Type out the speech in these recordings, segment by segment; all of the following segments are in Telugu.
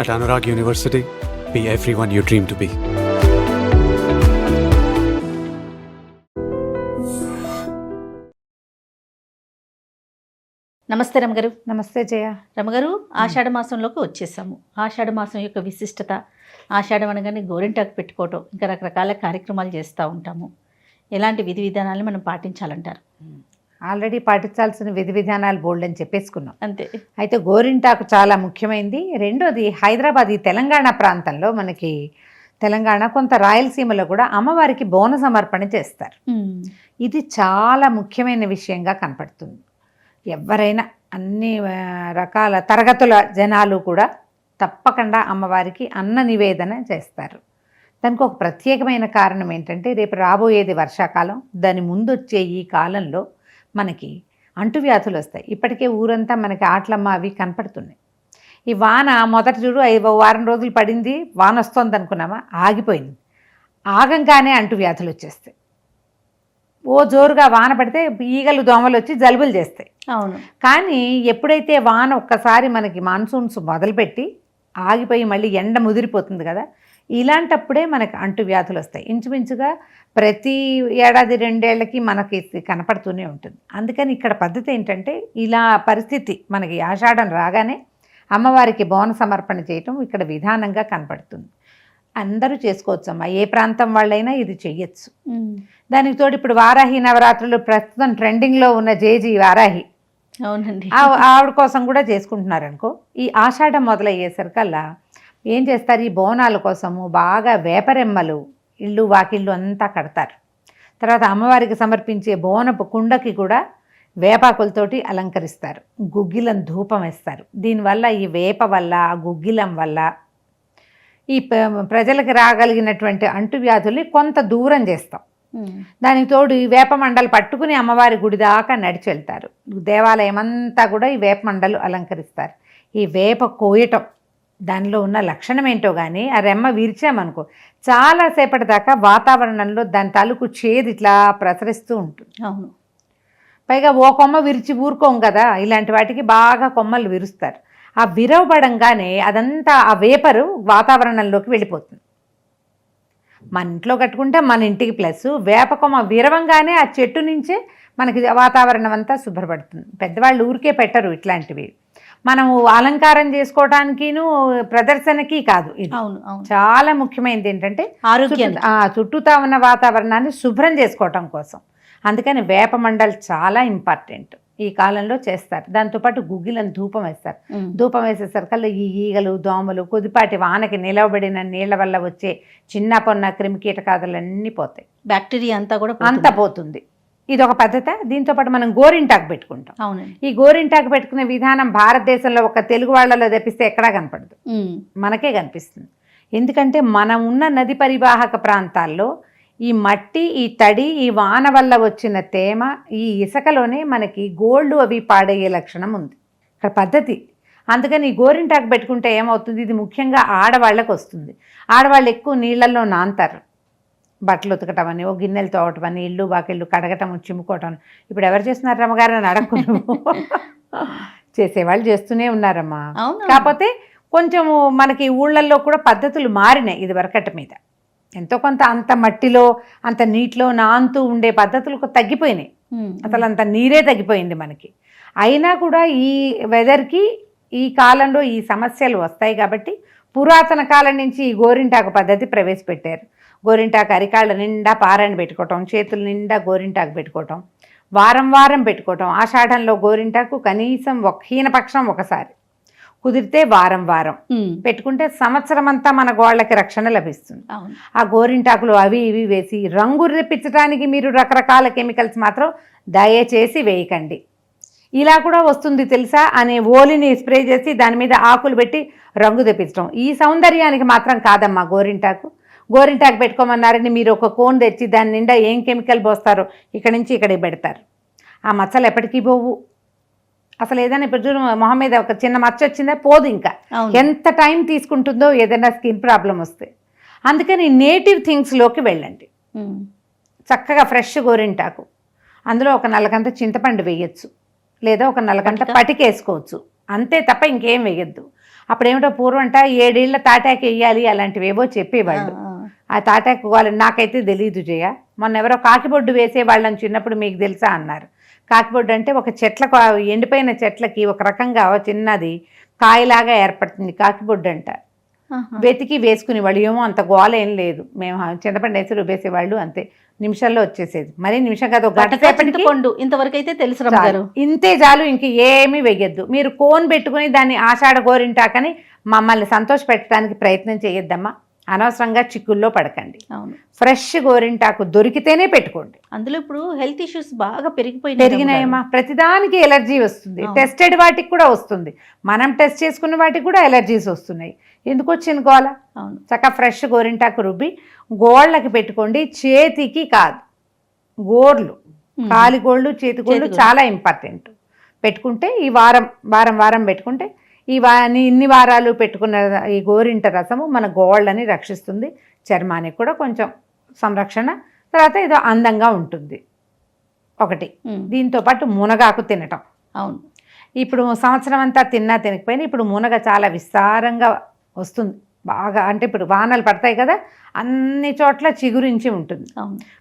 At Anurag University, be everyone you dream to be. నమస్తే రమగారు. నమస్తే జయ. రమగారు, ఆషాఢ మాసంలోకి వచ్చేసాము. ఆషాఢ మాసం యొక్క విశిష్టత, ఆషాఢం అనగానే గోరింటాకు పెట్టుకోవటం, ఇంకా రకరకాల కార్యక్రమాలు చేస్తూ ఉంటాము. ఎలాంటి విధి విధానాలు మనం పాటించాలంటారు? ఆల్రెడీ పాటించాల్సిన విధి విధానాలు బోల్డ్ అని చెప్పేసుకున్నాం. అంతే. అయితే గోరింటాకు చాలా ముఖ్యమైనది. రెండోది హైదరాబాద్, ఈ తెలంగాణ ప్రాంతంలో, మనకి తెలంగాణ కొంత రాయలసీమలో కూడా అమ్మవారికి బోన సమర్పణ చేస్తారు. ఇది చాలా ముఖ్యమైన విషయంగా కనపడుతుంది. ఎవరైనా అన్ని రకాల తరగతుల జనాలు కూడా తప్పకుండా అమ్మవారికి అన్న నివేదన చేస్తారు. దానికి ఒక ప్రత్యేకమైన కారణం ఏంటంటే, రేపు రాబోయేది వర్షాకాలం. దాని ముందు వచ్చే ఈ కాలంలో మనకి అంటువ్యాధులు వస్తాయి. ఇప్పటికే ఊరంతా మనకి ఆట్లమ్మ అవి కనపడుతున్నాయి. ఈ వాన మొదట చూడు 5 వారం రోజులు పడింది, వాన వస్తుంది అనుకున్నామా, ఆగిపోయింది. ఆగంగానే అంటువ్యాధులు వచ్చేస్తాయి. ఓ జోరుగా వాన పడితే ఈగలు దోమలు వచ్చి జలుబులు చేస్తాయి. అవును. కానీ ఎప్పుడైతే వాన ఒక్కసారి మనకి మాన్సూన్స్ మొదలుపెట్టి ఆగిపోయి మళ్ళీ ఎండ ముదిరిపోతుంది కదా, ఇలాంటప్పుడే మనకి అంటువ్యాధులు వస్తాయి. ఇంచుమించుగా ప్రతి ఏడాది 2 ఏళ్లకి మనకి కనపడుతూనే ఉంటుంది. అందుకని ఇక్కడ పద్ధతి ఏంటంటే, ఇలా పరిస్థితి మనకి ఆషాఢం రాగానే అమ్మవారికి బోన సమర్పణ చేయటం ఇక్కడ విధానంగా కనపడుతుంది. అందరూ చేసుకోవచ్చమ్మా, ఏ ప్రాంతం వాళ్ళైనా ఇది చెయ్యొచ్చు. దానికి తోడు ఇప్పుడు వారాహి నవరాత్రులు ప్రస్తుతం ట్రెండింగ్లో ఉన్న జేజీ వారాహి, అవునండి, ఆవిడ కోసం కూడా చేసుకుంటున్నారు అనుకో. ఈ ఆషాఢం మొదలయ్యేసరికల్లా ఏం చేస్తారు, ఈ బోనాల కోసము బాగా వేపరెమ్మలు ఇళ్ళు వాకిళ్ళు అంతా కడతారు. తర్వాత అమ్మవారికి సమర్పించే బోనపు కుండకి కూడా వేపాకులతోటి అలంకరిస్తారు. గుగ్గిలం ధూపం వేస్తారు. దీనివల్ల ఈ వేప వల్ల, ఆ గుగ్గిలం వల్ల ఈ ప్రజలకు రాగలిగినటువంటి అంటువ్యాధుల్ని కొంత దూరం చేస్తాం. దానికి తోడు ఈ వేప మండలు పట్టుకుని అమ్మవారి గుడి దాకా నడిచి వెళ్తారు. దేవాలయం అంతా కూడా ఈ వేప మండలు అలంకరిస్తారు. ఈ వేప కోయటం, దానిలో ఉన్న లక్షణం ఏంటో కానీ, ఆ రెమ్మ విరిచామనుకో చాలాసేపటి దాకా వాతావరణంలో దాని తాలూకు చేదు ఇట్లా ప్రసరిస్తూ ఉంటుంది. అవును. పైగా ఓ కొమ్మ విరిచి ఊరుకోం కదా, ఇలాంటి వాటికి బాగా కొమ్మలు విరుస్తారు. ఆ విరవబడంగానే అదంతా ఆ వేపరు వాతావరణంలోకి వెళ్ళిపోతుంది. మన ఇంట్లో కట్టుకుంటే మన ఇంటికి ప్లస్, వేప కొమ్మ విరవంగానే ఆ చెట్టు నుంచే మనకి వాతావరణం అంతా శుభ్రపడుతుంది. పెద్దవాళ్ళు ఊరికే పెట్టరు ఇట్లాంటివి. మనము అలంకారం చేసుకోవటానికిను ప్రదర్శనకి కాదు ఇది. అవును, అవును. చాలా ముఖ్యమైనది ఏంటంటే ఆరోగ్యానికి, చుట్టూతా ఉన్న వాతావరణాన్ని శుభ్రం చేసుకోవటం కోసం. అందుకని వేప మండలు చాలా ఇంపార్టెంట్. ఈ కాలంలో చేస్తారు. దాంతోపాటు గుగ్గిలను ధూపం వేస్తారు. ధూపం వేసేసరికల్లా ఈ ఈగలు దోమలు, కొద్దిపాటి వానకి నిలవబడిన నీళ్ల వల్ల వచ్చే చిన్న పొన్న క్రిమికీటకాదులన్నీ పోతాయి. బ్యాక్టీరియా అంతా కూడా అంతా పోతుంది. ఇది ఒక పద్ధతి. దీంతోపాటు మనం గోరింటాకు పెట్టుకుంటాం. అవునండి. ఈ గోరింటాకు పెట్టుకునే విధానం భారతదేశంలో ఒక తెలుగు వాళ్ళలో తెప్పిస్తే ఎక్కడా కనపడదు, మనకే కనిపిస్తుంది. ఎందుకంటే మనం ఉన్న నది పరివాహక ప్రాంతాల్లో ఈ మట్టి, ఈ తడి, ఈ వాన వల్ల వచ్చిన తేమ, ఈ ఇసుకలోనే మనకి గోల్డ్ అవి పాడయ్యే లక్షణం ఉంది ఇక్కడ పద్ధతి. అందుకని ఈ గోరింటాకు పెట్టుకుంటే ఏమవుతుంది, ఇది ముఖ్యంగా ఆడవాళ్ళకు వస్తుంది. ఆడవాళ్ళు ఎక్కువ నీళ్ళల్లో నాంతారు. బట్టలు ఉతకటం అని, ఓ గిన్నెలు తోవటం అని, ఇల్లు బాకిళ్ళు కడగటం, చిమ్ముకోవటం. ఇప్పుడు ఎవరు చేస్తున్నారు రమ్మగారు అని అడగను, చేసేవాళ్ళు చేస్తూనే ఉన్నారమ్మా. కాకపోతే కొంచెము మనకి ఊళ్ళల్లో కూడా పద్ధతులు మారినాయి ఇది వరకటి మీద. ఎంతో కొంత అంత మట్టిలో అంత నీటిలో నాంతూ ఉండే పద్ధతులు తగ్గిపోయినాయి. అసలు అంత నీరే తగ్గిపోయింది మనకి. అయినా కూడా ఈ వెదర్కి, ఈ కాలంలో ఈ సమస్యలు వస్తాయి కాబట్టి పురాతన కాలం నుంచి ఈ గోరింటాకు పద్ధతి ప్రవేశపెట్టారు. గోరింటాకు అరికాళ్ళ నిండా పారాయణ పెట్టుకోవటం, చేతుల నిండా గోరింటాకు పెట్టుకోవటం, వారం వారం పెట్టుకోవటం. ఆషాఢంలో గోరింటాకు కనీసం హీనపక్షం ఒకసారి, కుదిరితే వారం వారం పెట్టుకుంటే సంవత్సరం అంతా మన గోళ్ళకి రక్షణ లభిస్తుంది. ఆ గోరింటాకులు అవి ఇవి వేసి రంగు రెప్పించడానికి మీరు రకరకాల కెమికల్స్ మాత్రం దయచేసి వేయకండి. ఇలా కూడా వస్తుంది తెలుసా అనే ఓలిని స్ప్రే చేసి దాని మీద ఆకులు పెట్టి రంగు తెప్పించడం. ఈ సౌందర్యానికి మాత్రం కాదమ్మా గోరింటాకు. గోరింటాకు పెట్టుకోమన్నారని మీరు ఒక కోన్ తెచ్చి దాని నిండా ఏం కెమికల్ పోస్తారో ఇక్కడి నుంచి ఇక్కడికి పెడతారు. ఆ మచ్చలు ఎప్పటికీ పోవు. అసలు ఏదైనా ఇప్పుడు చూడు, మొహం మీద ఒక చిన్న మచ్చ వచ్చిందా పోదు. ఇంకా ఎంత టైం తీసుకుంటుందో ఏదైనా స్కిన్ ప్రాబ్లం వస్తే. అందుకని నేటివ్ థింగ్స్లోకి వెళ్ళండి. చక్కగా ఫ్రెష్ గోరింటాకు, అందులో ఒక నల్లకంత చింతపండు వేయచ్చు, లేదా ఒక నల్లకంట పటికేసుకోవచ్చు, అంతే తప్ప ఇంకేం వేయద్దు. అప్పుడేమిటో పూర్వంట 7 ఏళ్ల తాటాకు వేయాలి అలాంటివి ఏవో చెప్పేవాళ్ళు. ఆ తాటాకు వాళ్ళని నాకైతే తెలియదు జయ. మొన్న ఎవరో కాకిబొడ్డు వేసేవాళ్ళని చిన్నప్పుడు మీకు తెలుసా అన్నారు. కాకిబొడ్డు అంటే ఒక చెట్లకు, ఎండిపోయిన చెట్లకి ఒక రకంగా చిన్నది కాయలాగా ఏర్పడుతుంది, కాకిబొడ్డు అంట. వెతికి వేసుకునేవాళ్ళు. ఏమో అంత గోల ఏం లేదు, మేము చింతపండు వేసి రుబ్బేసేవాళ్ళు, అంతే, నిమిషాల్లో వచ్చేసేది. మరి నిమిషం కాదు, ఒక గంట సేపటికి ఇంతవరకు అయితే తెలుసు చాలు, ఇంతే చాలు, ఇంక ఏమీ వెయ్యొద్దు. మీరు కోన్ పెట్టుకుని దాన్ని ఆషాఢ గోరింటాకని మమ్మల్ని సంతోష పెట్టడానికి ప్రయత్నం చేయొద్దమ్మా. అనవసరంగా చిక్కుల్లో పడకండి. ఫ్రెష్ గోరింటాకు దొరికితేనే పెట్టుకోండి. అందులో ఇప్పుడు హెల్త్ ఇష్యూస్ బాగా పెరిగినాయమ్మా. ప్రతిదానికి ఎలర్జీ వస్తుంది, టెస్టెడ్ వాటికి కూడా వస్తుంది, మనం టెస్ట్ చేసుకున్న వాటికి కూడా ఎలర్జీస్ వస్తున్నాయి. ఎందుకు వచ్చింది గోల? చక్కగా ఫ్రెష్ గోరింటాకు రుబ్బి గోళ్ళకి పెట్టుకోండి, చేతికి కాదు. గోర్లు, కాలి గోళ్ళు, చేతి గోళ్ళు చాలా ఇంపార్టెంట్. పెట్టుకుంటే ఈ వారం పెట్టుకుంటే ఇన్ని వారాలు పెట్టుకున్న ఈ గోరింట రసము మన గోళ్ళని రక్షిస్తుంది, చర్మానికి కూడా కొంచెం సంరక్షణ, తర్వాత ఏదో అందంగా ఉంటుంది. ఒకటి. దీంతో పాటు మునగాకు తినటం. అవును, ఇప్పుడు సంవత్సరం అంతా తినకపోయినా ఇప్పుడు మునగ చాలా విస్తారంగా వస్తుంది బాగా. అంటే ఇప్పుడు వానలు పడతాయి కదా, అన్ని చోట్ల చిగురించి ఉంటుంది.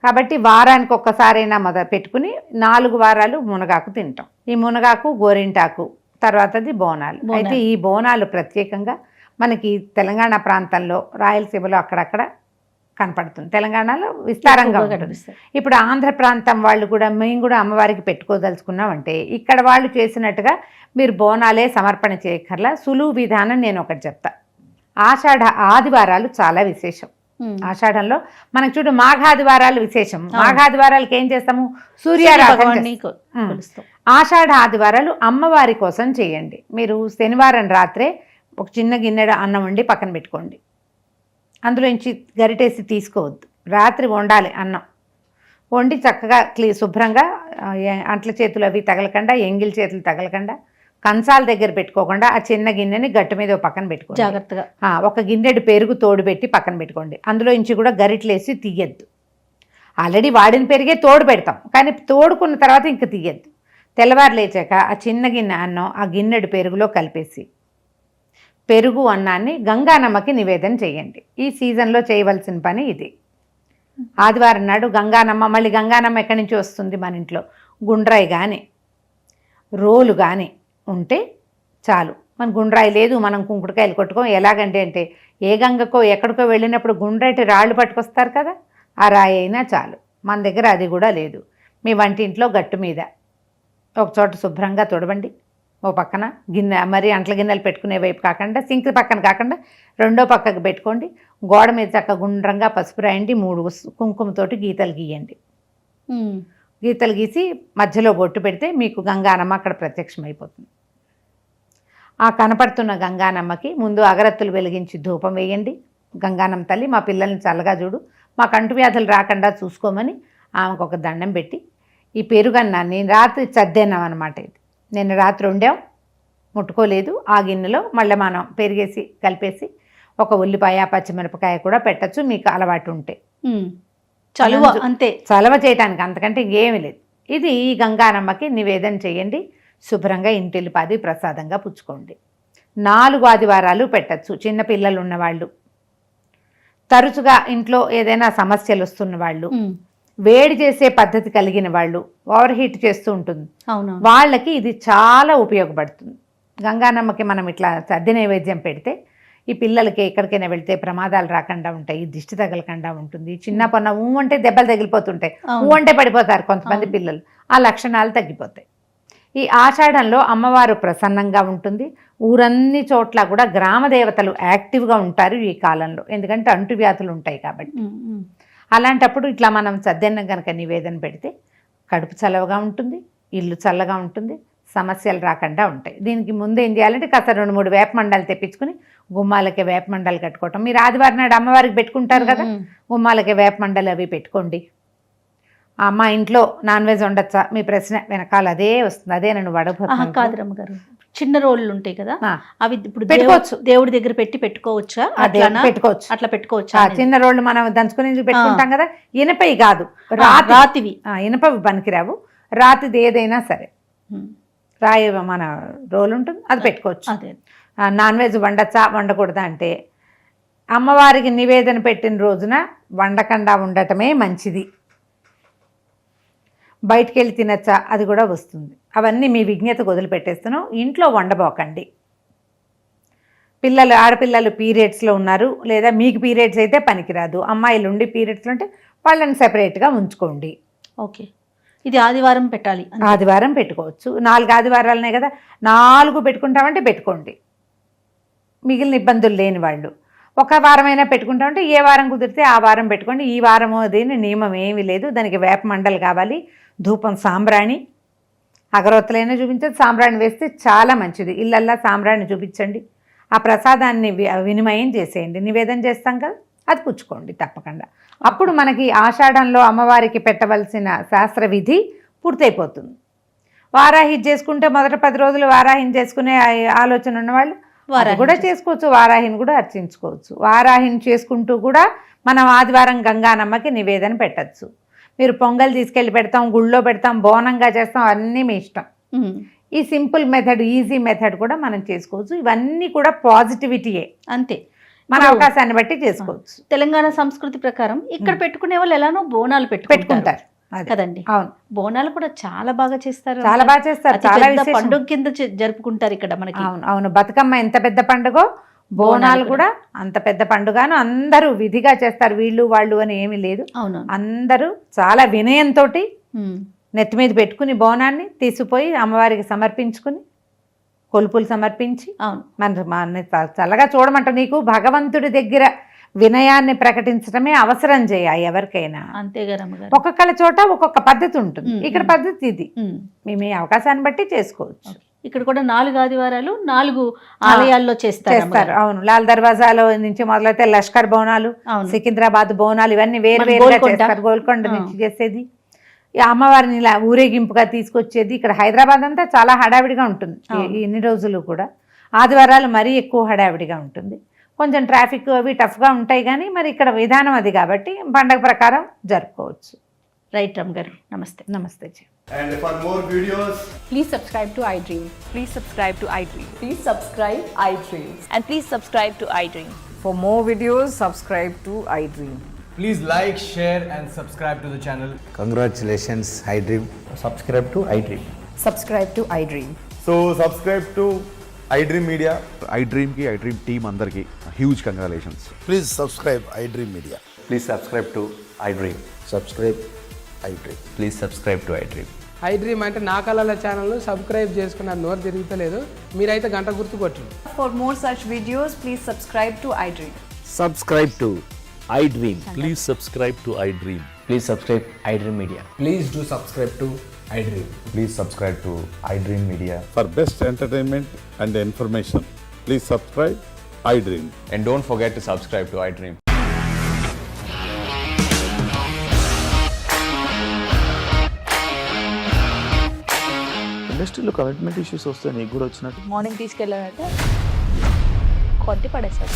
కాబట్టి వారానికి ఒక్కసారైనా పెట్టుకుని 4 వారాలు మునగాకు తింటాం. ఈ మునగాకు, గోరింటాకు, తర్వాతది బోనాలు. అయితే ఈ బోనాలు ప్రత్యేకంగా మనకి తెలంగాణ ప్రాంతంలో, రాయలసీమలో అక్కడక్కడ కనపడుతుంది, తెలంగాణలో విస్తారంగా ఉంటుంది. ఇప్పుడు ఆంధ్ర ప్రాంతం వాళ్ళు కూడా, మేము కూడా అమ్మవారికి పెట్టుకోదలుచుకున్నామంటే ఇక్కడ వాళ్ళు చేసినట్టుగా మీరు బోనాలే సమర్పణ చేయక్కర్లా. సులువు విధానం నేను ఒకటి చెప్తా. ఆషాఢ ఆదివారాలు చాలా విశేషం. ఆషాఢంలో మనకు చూడు మాఘాదివారాలు విశేషం. మాఘాదివారాలకి ఏం చేస్తాము? సూర్యారాధన. ఆషాఢ ఆదివారాలు అమ్మవారి కోసం చేయండి. మీరు శనివారం రాత్రే ఒక చిన్న గిన్నెడ అన్నం వండి పక్కన పెట్టుకోండి. అందులోంచి గరిటేసి తీసుకోవద్దు. రాత్రి వండాలి అన్నం. వండి చక్కగా శుభ్రంగా అంట్ల చేతులు అవి తగలకుండా, ఎంగిల్ చేతులు తగలకుండా, కంచాల దగ్గర పెట్టుకోకుండా ఆ చిన్న గిన్నెని గట్టు మీద పక్కన పెట్టుకోండి జాగ్రత్తగా. ఒక గిన్నెడు పెరుగు తోడు పెట్టి పక్కన పెట్టుకోండి. అందులో నుంచి కూడా గరిటలేసి తీయద్దు. ఆల్రెడీ వాడిన పెరిగే తోడు పెడతాం, కానీ తోడుకున్న తర్వాత ఇంక తీయద్దు. తెల్లవారు లేచాక ఆ చిన్న గిన్నె అన్నం ఆ గిన్నెడు పెరుగులో కలిపేసి పెరుగు అన్నాన్ని గంగానమ్మకి నివేదన చేయండి. ఈ సీజన్లో చేయవలసిన పని ఇది. ఆదివారం నాడు గంగానమ్మ, మళ్ళీ గంగానమ్మ ఎక్కడి నుంచి వస్తుంది మన ఇంట్లో? గుండ్రాయి కానీ రోలు కానీ ఉంటే చాలు. మన గుండ్రాయి లేదు, మనం కుంకుడుకాయలు కొట్టుకోం. ఎలాగంటే అంటే ఏ గంగకో ఎక్కడికో వెళ్ళినప్పుడు గుండ్రటి రాళ్ళు పట్టుకొస్తారు కదా, ఆ రాయి అయినా చాలు. మన దగ్గర అది కూడా లేదు. మీ వంటింట్లో గట్టు మీద ఒక చోట శుభ్రంగా తుడవండి. ఓ పక్కన గిన్నె, మరి అంట్ల గిన్నెలు పెట్టుకునే వైపు కాకుండా, సింక్ పక్కన కాకుండా రెండో పక్కకు పెట్టుకోండి. గోడ మీద చక్క గుండ్రంగా పసుపు రాయండి. 3 కుంకుమతోటి గీతలు గీయండి. గీతలు గీసి మధ్యలో బొట్టు పెడితే మీకు గంగానమ్మ అక్కడ ప్రత్యక్షమైపోతుంది. ఆ కనపడుతున్న గంగానమ్మకి ముందు అగరత్తులు వెలిగించి ధూపం వేయండి. గంగానమ్మ తల్లి, మా పిల్లల్ని చల్లగా చూడు, మాకు అంటువ్యాధులు రాకుండా చూసుకోమని ఆమెకు ఒక దండం పెట్టి, ఈ పెరుగన్నాన్ని రాత్రి చద్దేనాం అనమాట. ఇది నిన్న రాత్రి వండాం, ముట్టుకోలేదు. ఆ గిన్నెలో మళ్ళీ మనం పెరిగేసి కలిపేసి ఒక ఉల్లిపాయ, పచ్చిమిరపకాయ కూడా పెట్టచ్చు మీకు అలవాటు ఉంటే. చలువ, అంతే, చలవ చేయటానికి, అంతకంటే ఇంకేమీ లేదు. ఇది గంగానమ్మకి నివేదన చేయండి. శుభ్రంగా ఇంటిల్లిపాది ప్రసాదంగా పుచ్చుకోండి. 4 ఆదివారాలు పెట్టచ్చు. చిన్నపిల్లలు ఉన్నవాళ్ళు, తరచుగా ఇంట్లో ఏదైనా సమస్యలు వస్తున్న వాళ్ళు, వేడి చేసే పద్ధతి కలిగిన వాళ్ళు, ఓవర్ హీట్ చేస్తూ ఉంటుంది, వాళ్ళకి ఇది చాలా ఉపయోగపడుతుంది. గంగానమ్మకి మనం ఇట్లా సద్ది నైవేద్యం పెడితే ఈ పిల్లలకి ఎక్కడికైనా వెళ్తే ప్రమాదాలు రాకుండా ఉంటాయి, దిష్టి తగలకుండా ఉంటుంది. చిన్న పొన్న అంటే దెబ్బలు తగిలిపోతుంటాయి, అంటే పడిపోతారు కొంతమంది పిల్లలు. ఆ లక్షణాలు తగ్గిపోతాయి. ఈ ఆషాఢంలో అమ్మవారు ప్రసన్నంగా ఉంటుంది. ఊరన్ని చోట్ల కూడా గ్రామ దేవతలు యాక్టివ్గా ఉంటారు ఈ కాలంలో, ఎందుకంటే అంటువ్యాధులు ఉంటాయి కాబట్టి. అలాంటప్పుడు ఇట్లా మనం సద్దన్నం కనుక నివేదన పెడితే కడుపు చల్లగా ఉంటుంది, ఇల్లు చల్లగా ఉంటుంది, సమస్యలు రాకుండా ఉంటాయి. దీనికి ముందు ఏం చేయాలంటే కాస్త 2-3 వేప మండలు తెప్పించుకుని గుమ్మాలకి వేప మండలు కట్టుకోవటం. మీరు ఆదివారం నాడు అమ్మవారికి పెట్టుకుంటారు కదా, గుమ్మాలకి వేప మండలు అవి పెట్టుకోండి. అమ్మ ఇంట్లో నాన్ వెజ్ ఉండొచ్చా మీ ప్రశ్న వెనకాల అదే వస్తుంది. అదే నన్ను వడపోతాను కాదు రమ్మగారు. చిన్న రోళ్ళు ఉంటాయి కదా, అవి ఇప్పుడు పెట్టుకోవచ్చు, దేవుడి దగ్గర పెట్టి పెట్టుకోవచ్చా? పెట్టుకోవచ్చు, అట్లా పెట్టుకోవచ్చా? చిన్న రోళ్ళు మనం దంచుకుని పెట్టుకుంటాం కదా, ఇనపవి కాదు, రాతివి. ఇనపవి పనికిరావు, రాతిది ఏదైనా సరే. రాయి మన రోలు ఉంటుంది, అది పెట్టుకోవచ్చు. నాన్ వెజ్ వండచ్చా వండకూడదా అంటే అమ్మవారికి నివేదన పెట్టిన రోజున వండకుండా ఉండటమే మంచిది. బయటికి వెళ్ళి తినచ్చా అది కూడా వస్తుంది. అవన్నీ మీ విజ్ఞతకు వదిలిపెట్టేస్తున్నాం. ఇంట్లో వండబోకండి. ఆడపిల్లలు పీరియడ్స్లో ఉన్నారు, లేదా మీకు పీరియడ్స్ అయితే పనికిరాదు, అమ్మాయిలు ఉండి పీరియడ్స్లో ఉంటే వాళ్ళని సెపరేట్గా ఉంచుకోండి. ఓకే, ఇది ఆదివారం పెట్టాలి. ఆదివారం పెట్టుకోవచ్చు. 4 ఆదివారాలనే కదా, 4 పెట్టుకుంటామంటే పెట్టుకోండి. మిగిలిన ఇబ్బందులు లేని వాళ్ళు ఒక వారమైనా పెట్టుకుంటామంటే ఏ వారం కుదిరితే ఆ వారం పెట్టుకోండి. ఈ వారము దీని నియమం ఏమీ లేదు. దానికి వేప మండలు కావాలి, ధూపం, సాంబ్రాణి, అగరొత్తులైనా చూపించదు. సాంబ్రాణి వేస్తే చాలా మంచిది. ఇళ్ళల్లా సాంబ్రాణి చూపించండి. ఆ ప్రసాదాన్ని వినిమయం చేసేయండి. నివేదన చేస్తాం కదా, అది పుచ్చుకోండి తప్పకుండా. అప్పుడు మనకి ఆషాఢంలో అమ్మవారికి పెట్టవలసిన శాస్త్ర విధి పూర్తయిపోతుంది. వారాహి చేసుకుంటే మొదట 10 రోజులు వారాహిని చేసుకునే ఆలోచన ఉన్నవాళ్ళు వారాహి కూడా చేసుకోవచ్చు, వారాహిని కూడా అర్చించుకోవచ్చు. వారాహిని చేసుకుంటూ కూడా మనం ఆదివారం గంగానమ్మకి నివేదన పెట్టచ్చు. మీరు పొంగల్ తీసుకెళ్ళి పెడతాం, గుళ్ళో పెడతాం, బోనంగా చేస్తాం, అన్నీ మీ ఇష్టం. ఈ సింపుల్ మెథడ్, ఈజీ మెథడ్ కూడా మనం చేసుకోవచ్చు. ఇవన్నీ కూడా పాజిటివిటీయే, అంతే. మన అవకాశాన్ని బట్టి చేసుకోవచ్చు. తెలంగాణ సంస్కృతి ప్రకారం ఇక్కడ పెట్టుకునే వాళ్ళు ఎలానో బోనాలు పెట్టుకుంటారు కదండి. అవును, బోనాలు కూడా చాలా బాగా చేస్తారు, చాలా బాగా చేస్తారు. చాలా పండుగ కింద జరుపుకుంటారు ఇక్కడ మనకి. అవును అవును, బతుకమ్మ ఎంత పెద్ద పండుగో బోనాలు కూడా అంత పెద్ద పండుగను అందరూ విధిగా చేస్తారు. వీళ్ళు వాళ్ళు అని ఏమీ లేదు. అవును, అందరూ చాలా వినయంతో నెత్తి మీద పెట్టుకుని బోనాన్ని తీసుకుపోయి అమ్మవారికి సమర్పించుకుని కొలుపులు సమర్పించి, అవును, మన చల్లగా చూడమంట. నీకు భగవంతుడి దగ్గర వినయాన్ని ప్రకటించడమే అవసరం చేయాలి ఎవరికైనా. అంతేగా. ఒక్కొక్కళ్ళ చోట ఒక్కొక్క పద్ధతి ఉంటుంది. ఇక్కడ పద్ధతి ఇది. మీ అవకాశాన్ని బట్టి చేసుకోవచ్చు. ఇక్కడ కూడా 4 ఆదివారాలు 4 ఆలయాల్లో చేస్తారు. అవును, లాల్ దర్వాజాలో నుంచి మొదలైతే లష్కర్ బోనాలు, సికింద్రాబాద్ బోనాలు, ఇవన్నీ వేరువేరుగా చేస్తారు. గోల్కొండ నుంచి చేసేది, అమ్మవారిని ఇలా ఊరేగింపుగా తీసుకొచ్చేది. ఇక్కడ హైదరాబాద్ అంతా చాలా హడావిడిగా ఉంటుంది ఇన్ని రోజులు కూడా. ఆదివారాలు మరీ ఎక్కువ హడావిడిగా ఉంటుంది. కొంచెం ట్రాఫిక్ అవి టఫ్గా ఉంటాయి, కానీ మరి ఇక్కడ విధానం అది కాబట్టి పండగ ప్రకారం జరుపుకోవచ్చు. రైట్ రమ్ గారు, నమస్తే. నమస్తే G. And for more videos, please subscribe to iDream. Please subscribe to iDream. Please subscribe iDream. And please subscribe to iDream. For more videos, subscribe to iDream. please like, share and subscribe to the channel. Congratulations, iDream. Subscribe to iDream. Subscribe to iDream. So subscribe to iDream Media. iDream ki iDream team andarki huge congratulations. Please subscribe iDream Media. Please subscribe to iDream. Subscribe iDream. Please subscribe to iDream. iDream అంటే నా కళల ఛానల్ సబ్స్క్రైబ్ చేసుకున్న నోరు తిరుగుతలేదు, మీరైతే గంట గుర్తు కొట్టండి. For more such videos, please subscribe to iDream. Subscribe to iDream. Please subscribe to iDream. Please subscribe iDream Media. Please do subscribe to iDream. Please subscribe to iDream Media. For best entertainment and information, please subscribe iDream. And don't forget to subscribe to iDream. ఇండస్ట్రీలో కమిట్మెంట్ ఇష్యూస్ వస్తే నీకు కూడా వచ్చినట్టు. మార్నింగ్ తీసుకెళ్ళాలంటే కొట్టి పడేసాడు.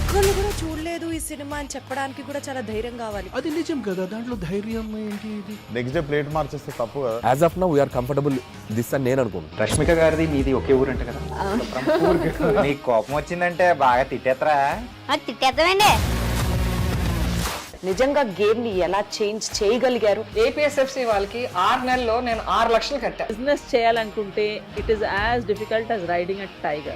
ఒక్కళ్ళు కూడా చూడలేదు ఈ సినిమా అని చెప్పడానికి కూడా చాలా ధైర్యం కావాలి. అది నిజం కదా, దాంట్లో ధైర్యం ఏంటి? ఇది నెక్స్ట్ డే ప్లేట్ మార్చేస్తే తప్పు కదా. As of now we are comfortable this అని నేను అనుకుంటున్నాను. రష్మిక గారిది మీది ఒకే ఊరు అంట కదా. నీకు కోపం వచ్చిందంటే బాగా తిట్టేత్తరా? తిట్టేద్దామండి. నిజంగా గేమ్ ని ఎలా చేంజ్ చేయగలిగారు? ఏపీఎస్ఎఫ్సి వాళ్ళకి 6 నెలల్లో నేను 6 లక్షలు కట్టా. బిజినెస్ చేయాలనుకుంటే it is as difficult as riding a tiger.